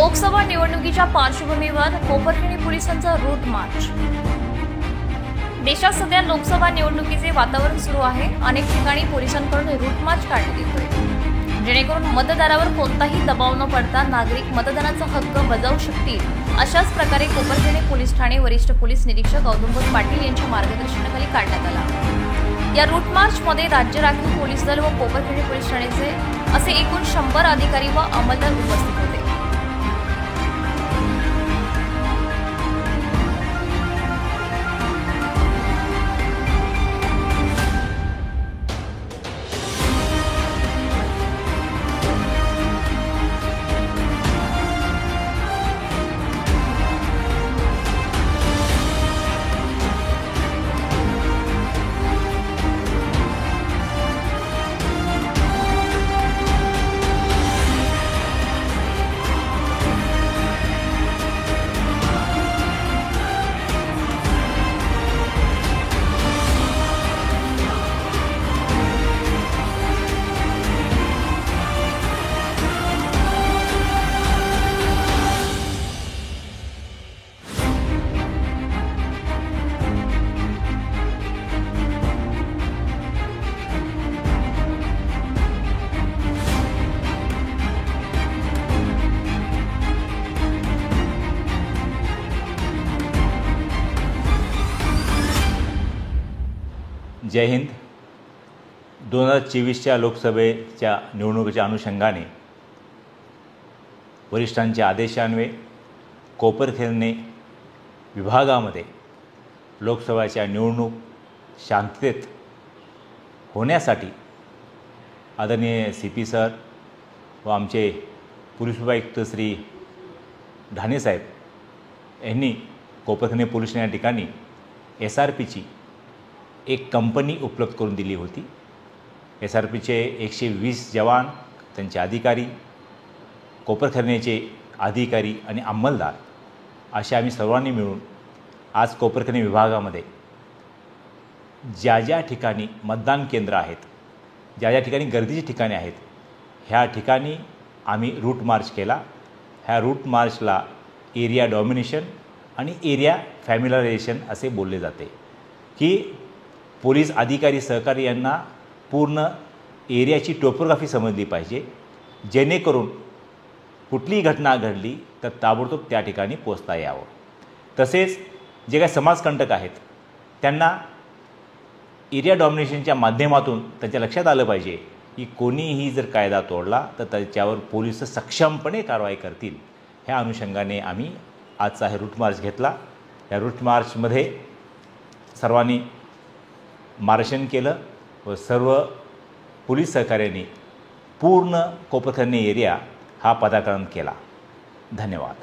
लोकसभा निवडणुकीच्या पार्श्वभूमीवर कोपरखैरणे पोलिसांचा रूट मार्च। देशात सध्या लोकसभा निवडणुकीचे वातावरण सुरू आहे। अनेक ठिकाणी पोलिसांकडून रूट मार्च काढण्यात येतोय, जेणेकरून मतदारावर कोणताही दबाव न पडता नागरिक मतदानाचा हक्क बजावू शकतील। अशाच प्रकारे कोपरखैरणे पोलीस ठाणे वरिष्ठ पोलीस निरीक्षक औदुंबर पाटील यांच्या मार्गदर्शनाखाली काढण्यात आला। या रूट मार्च मध्ये राज्य राखीव पोलीस दल व कोपरखैरणे पोलीस ठाण्याचे असे एकूण 100 अधिकारी व अंमलदार उपस्थित होते। जय हिंद। 2024च्या लोकसभेच्या निवडणुकीच्या अनुषंगाने वरिष्ठांच्या आदेशान्वये कोपरखैरणे विभागामध्ये लोकसभेच्या निवडणूक शांततेत होण्यासाठी आदरणीय CP सर व आमचे पोलीस उपायुक्त श्री ढाणे साहेब यांनी कोपरखैरणे पोलीस या ठिकाणी SRPची एक कंपनी उपलब्ध करून दिली होती। SRPचे 120 जवान, त्यांचे अधिकारी, कोपरखैरणेचे अधिकारी आणि अंमलदार असे आम्ही सर्वांनी मिळून आज कोपरखैरणे विभागामध्ये ज्या ठिकाणी मतदान केंद्र आहेत, ज्या ठिकाणी गर्दीची ठिकाणे आहेत, ह्या ठिकाणी आम्ही रूट मार्च केला। ह्या रूट मार्चला एरिया डॉमिनेशन आणि एरिया फॅमिलायझेशन असे बोलले जाते, की पोलीस अधिकारी सहकारी यांना पूर्ण एरियाची टोपोग्राफी समजली पाहिजे, जेणेकरून कुठलीही घटना घडली तर ताबडतोब त्या ठिकाणी पोहोचता यावं। तसेच जे काही समाजकंटक आहेत त्यांना एरिया डॉमिनेशनच्या माध्यमातून त्यांच्या लक्षात आलं पाहिजे की कोणीही जर कायदा तोडला तर त्याच्यावर पोलीस सक्षमपणे कारवाई करतील। ह्या अनुषंगाने आम्ही आजचा हे रूट मार्च घेतला। या रूट मार्चमध्ये सर्वांनी मार्गदर्शन केलं व सर्व पोलीस सहकार्यांनी पूर्ण कोपरखैरणे एरिया हा पदाक्रांत केला। धन्यवाद।